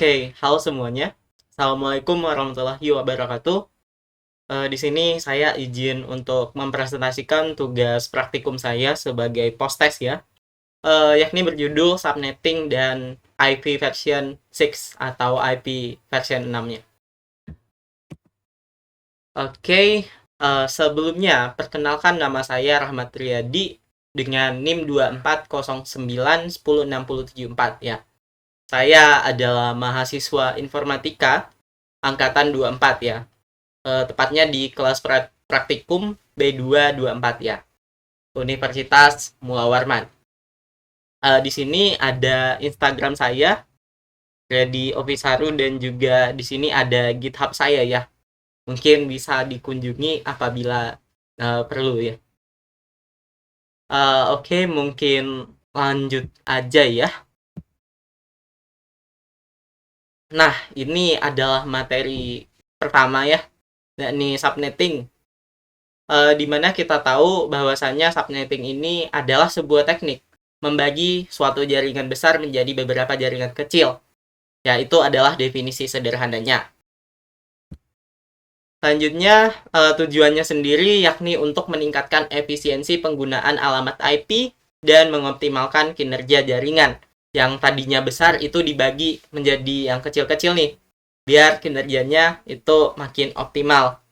Oke, halo semuanya. Assalamualaikum warahmatullahi wabarakatuh. Di sini saya izin untuk mempresentasikan tugas praktikum saya sebagai postes ya, yakni berjudul Subnetting dan IP version 6 atau IP version 6-nya. Oke, sebelumnya perkenalkan nama saya Rahmat Riyadi dengan NIM 2409106074 ya. Saya adalah mahasiswa informatika angkatan 24 ya. Tepatnya di kelas praktikum B224 ya. Universitas Mula Warman. Di sini ada Instagram saya, Redi Ofisaru, dan juga di sini ada GitHub saya ya. Mungkin bisa dikunjungi apabila perlu ya. Oke, mungkin lanjut aja ya. Nah, ini adalah materi pertama ya, yakni subnetting. Di mana kita tahu bahwasannya subnetting ini adalah sebuah teknik membagi suatu jaringan besar menjadi beberapa jaringan kecil. Ya, itu adalah definisi sederhananya. Selanjutnya, tujuannya sendiri yakni untuk meningkatkan efisiensi penggunaan alamat IP dan mengoptimalkan kinerja jaringan. Yang tadinya besar itu dibagi menjadi yang kecil-kecil nih, biar kinerjanya itu makin optimal.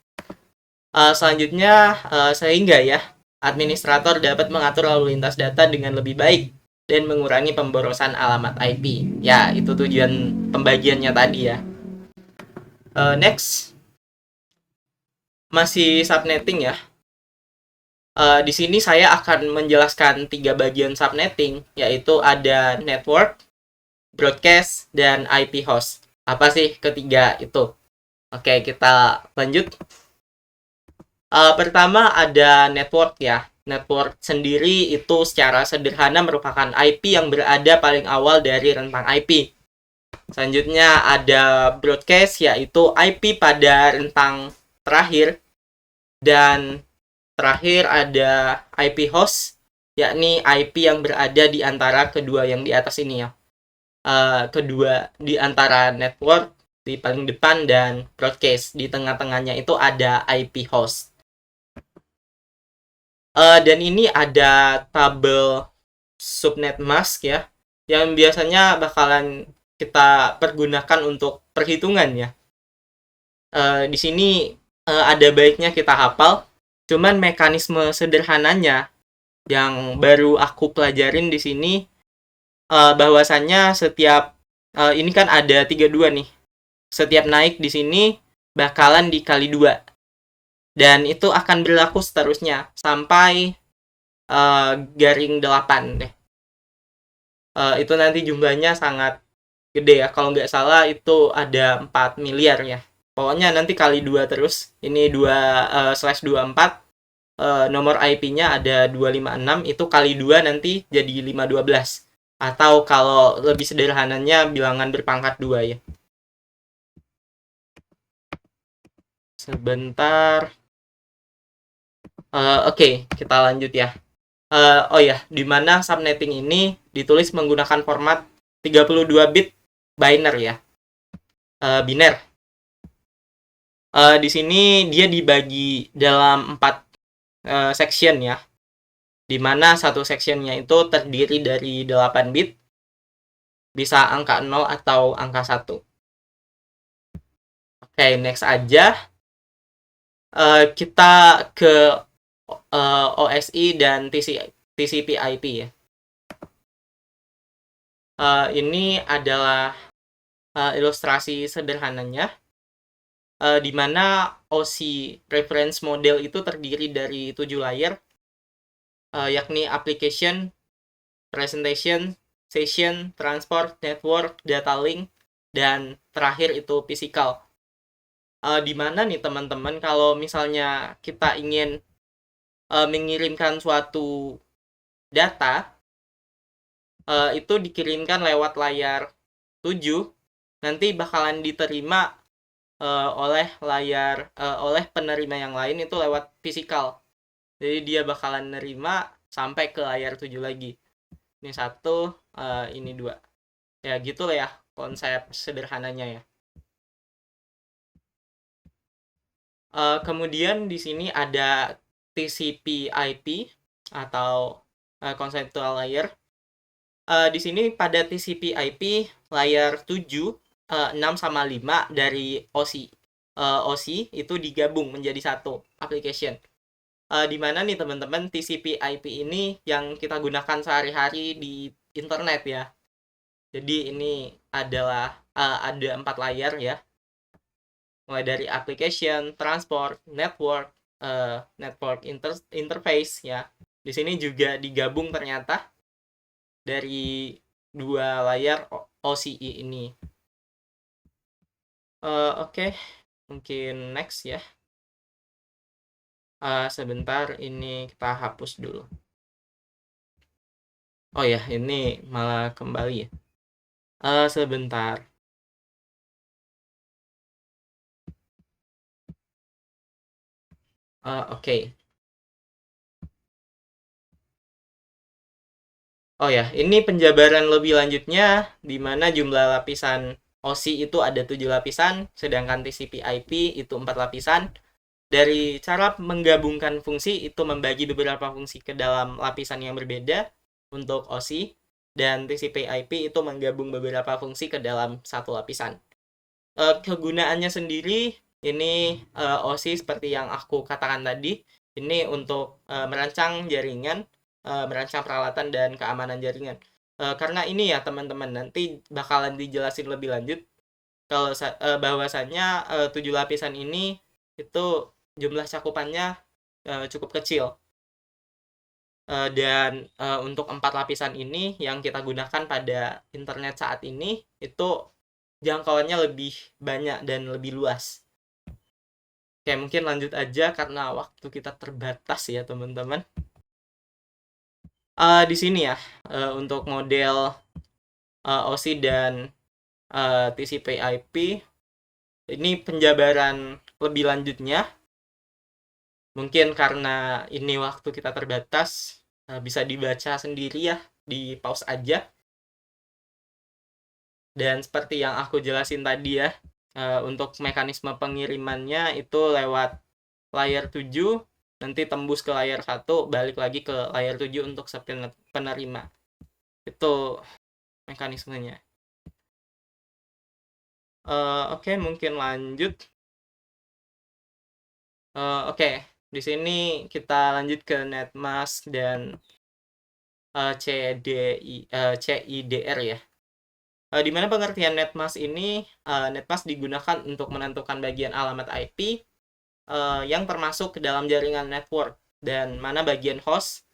Selanjutnya, sehingga ya, administrator dapat mengatur lalu lintas data dengan lebih baik dan mengurangi pemborosan alamat IP. Ya, itu tujuan pembagiannya tadi ya. Next, masih subnetting ya. Di sini saya akan menjelaskan 3 bagian subnetting, yaitu ada network, broadcast, dan IP host. Apa sih ketiga itu? Oke, kita lanjut. Pertama ada network ya. Network sendiri itu secara sederhana merupakan IP yang berada paling awal dari rentang IP. Selanjutnya ada broadcast, yaitu IP pada rentang terakhir. Dan terakhir ada IP host, yakni IP yang berada di antara kedua yang di atas ini ya. Kedua di antara network di paling depan dan broadcast di tengah-tengahnya itu ada IP host. Dan ini ada tabel subnet mask ya, yang biasanya bakalan kita pergunakan untuk perhitungan ya. Di sini ada baiknya kita hafal, cuman mekanisme sederhananya yang baru aku pelajarin di sini, bahwasannya setiap ini kan ada 32 nih. Setiap naik di sini bakalan dikali 2. Dan itu akan berlaku seterusnya sampai garing 8 deh. Itu nanti jumlahnya sangat gede ya. Kalau nggak salah itu ada 4 miliar ya. Pokoknya nanti kali 2 terus. Ini 2/24. Nomor IP-nya ada 256. Itu kali 2 nanti jadi 512. Atau kalau lebih sederhananya bilangan berpangkat 2 ya. Sebentar. Oke, kita lanjut ya. Oh ya, di mana subnetting ini ditulis menggunakan format 32 bit binary ya. Biner. Di sini dia dibagi dalam 4 section ya. Di mana satu sectionnya itu terdiri dari 8 bit, bisa angka 0 atau angka 1. Oke, next aja. Kita ke OSI dan TCP/IP ya. Ini adalah ilustrasi sederhananya, di mana OSI reference model itu terdiri dari 7 layer, yakni application, presentation, session, transport, network, data link, dan terakhir itu physical. Di mana nih teman-teman, kalau misalnya kita ingin mengirimkan suatu data, itu dikirimkan lewat layar 7, nanti bakalan diterima oleh penerima yang lain itu lewat physical. Jadi dia bakalan nerima sampai ke layar 7 lagi. Ini 1, ini 2. Ya gitu lah ya konsep sederhananya ya. Kemudian di sini ada TCP/IP atau conceptual layer. Di sini pada TCP/IP layer 7, 6 sama 5 dari OSI itu digabung menjadi satu application. Di mana nih teman-teman, TCP/IP ini yang kita gunakan sehari-hari di internet ya. Jadi ini adalah ada 4 layer ya, mulai dari application, transport, network, interface ya. Di sini juga digabung ternyata dari 2 layar OCI ini. Oke, mungkin next ya. Sebentar, ini kita hapus dulu. Oh ya, ini malah kembali ya. Sebentar. Oke. Oh ya, ini penjabaran lebih lanjutnya, di mana jumlah lapisan OSI itu ada 7 lapisan, sedangkan TCP/IP itu 4 lapisan. Dari cara menggabungkan fungsi, itu membagi beberapa fungsi ke dalam lapisan yang berbeda untuk OSI, dan TCP/IP itu menggabung beberapa fungsi ke dalam satu lapisan. Kegunaannya sendiri, ini OSI seperti yang aku katakan tadi, ini untuk merancang jaringan, merancang peralatan dan keamanan jaringan. Karena ini ya teman-teman, nanti bakalan dijelasin lebih lanjut kalau bahwasannya 7 lapisan ini itu jumlah cakupannya cukup kecil. Dan untuk 4 lapisan ini yang kita gunakan pada internet saat ini itu jangkauannya lebih banyak dan lebih luas. Oke, mungkin lanjut aja karena waktu kita terbatas ya teman-teman. Di sini ya, untuk model OSI dan TCP/IP, ini penjabaran lebih lanjutnya. Mungkin karena ini waktu kita terbatas, bisa dibaca sendiri ya, di pause aja. Dan seperti yang aku jelasin tadi ya, untuk mekanisme pengirimannya itu lewat layer 7, nanti tembus ke layer 1, balik lagi ke layer 7 untuk penerima. Itu mekanismenya. Oke, mungkin lanjut. Oke, di sini kita lanjut ke netmask dan CIDR ya. Di mana pengertian netmask ini, netmask digunakan untuk menentukan bagian alamat IP yang termasuk ke dalam jaringan network, dan mana bagian host.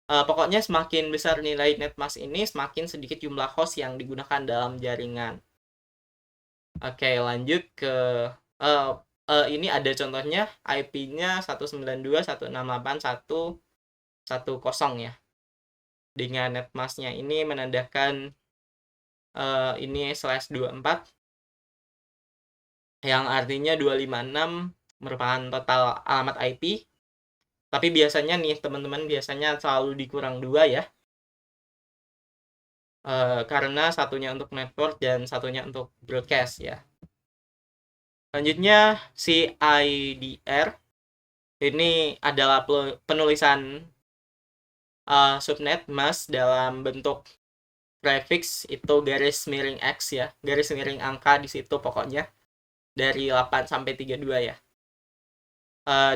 Pokoknya semakin besar nilai netmask ini, semakin sedikit jumlah host yang digunakan dalam jaringan. Oke, lanjut ke ini ada contohnya, IP-nya 192.168.110 ya. Dengan netmask-nya ini menandakan ini /24, yang artinya 256 merupakan total alamat IP. Tapi biasanya nih teman-teman, biasanya selalu dikurang 2 ya. Karena satunya untuk network dan satunya untuk broadcast ya. Selanjutnya CIDR. Ini adalah penulisan subnet mask dalam bentuk prefix, itu garis miring X ya, garis miring angka di situ pokoknya, dari 8 sampai 32 ya.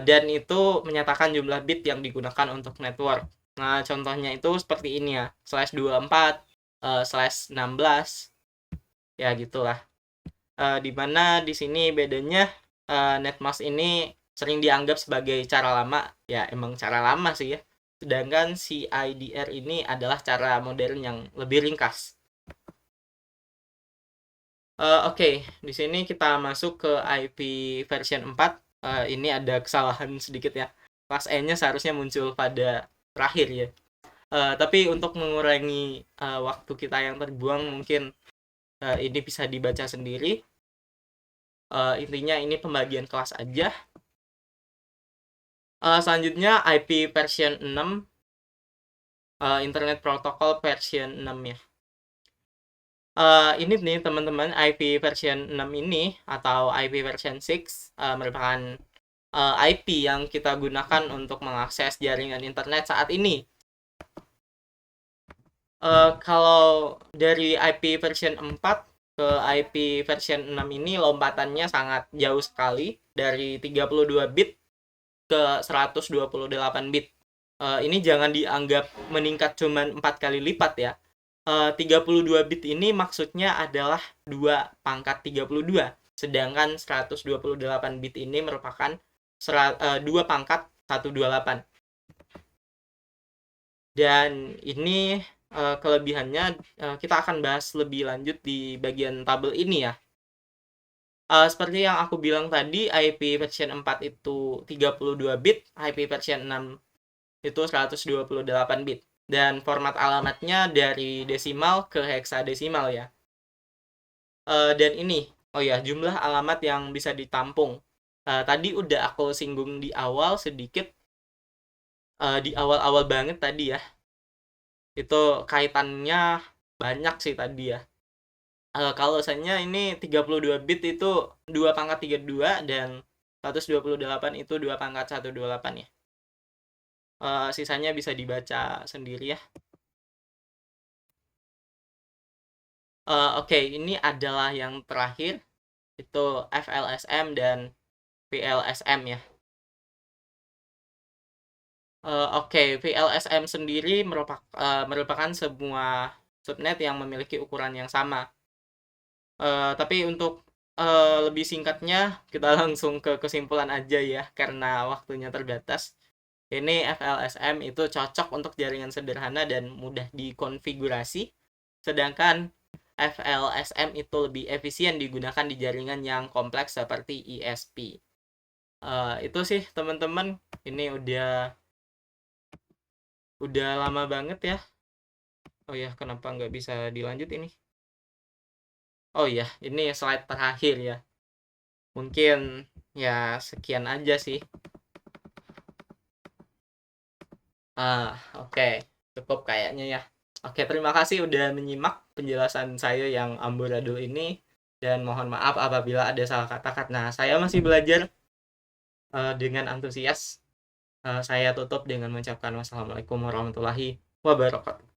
Dan itu menyatakan jumlah bit yang digunakan untuk network. Nah, contohnya itu seperti ini ya, /24, /16, ya gitulah. Dimana di sini bedanya netmask ini sering dianggap sebagai cara lama, ya emang cara lama sih ya. Sedangkan CIDR ini adalah cara modern yang lebih ringkas. Oke, di sini kita masuk ke IP version 4. Ini ada kesalahan sedikit ya. Kelas E-nya seharusnya muncul pada terakhir ya. Tapi untuk mengurangi waktu kita yang terbuang, mungkin ini bisa dibaca sendiri. Intinya ini pembagian kelas aja. Selanjutnya IP version 6, Internet Protocol version 6 ya. Ini nih teman-teman, IP version 6 ini atau IP version 6 merupakan IP yang kita gunakan untuk mengakses jaringan internet saat ini. Kalau dari IP version 4 ke IP version 6 ini lompatannya sangat jauh sekali, dari 32 bit ke 128 bit. Ini jangan dianggap meningkat cuman 4 kali lipat ya. 32 bit ini maksudnya adalah 2 pangkat 32, sedangkan 128 bit ini merupakan 2 pangkat 128. Dan ini kelebihannya kita akan bahas lebih lanjut di bagian tabel ini ya. Seperti yang aku bilang tadi, IP version 4 itu 32 bit, IP version 6 itu 128 bit. Dan format alamatnya dari desimal ke heksadesimal ya. Dan ini, oh ya, jumlah alamat yang bisa ditampung. Tadi udah aku singgung di awal sedikit, di awal-awal banget tadi ya. Itu kaitannya banyak sih tadi ya. Kalau misalnya ini 32 bit itu 2 pangkat 32 dan 128 itu 2 pangkat 128 ya. Sisanya bisa dibaca sendiri ya. Oke, ini adalah yang terakhir, itu FLSM dan VLSM ya. Oke, VLSM sendiri merupakan sebuah subnet yang memiliki ukuran yang sama. Tapi untuk lebih singkatnya, kita langsung ke kesimpulan aja ya, karena waktunya terbatas. Ini FLSM itu cocok untuk jaringan sederhana dan mudah dikonfigurasi, sedangkan FLSM itu lebih efisien digunakan di jaringan yang kompleks seperti ISP. Itu sih teman-teman, ini udah lama banget ya. Oh ya, kenapa nggak bisa dilanjut ini? Oh ya, ini slide terakhir ya. Mungkin ya sekian aja sih. Oke. Cukup kayaknya ya. Oke, terima kasih udah menyimak penjelasan saya yang amburadul ini. Dan mohon maaf apabila ada salah kata karena saya masih belajar dengan antusias. Saya tutup dengan mengucapkan wassalamualaikum warahmatullahi wabarakatuh.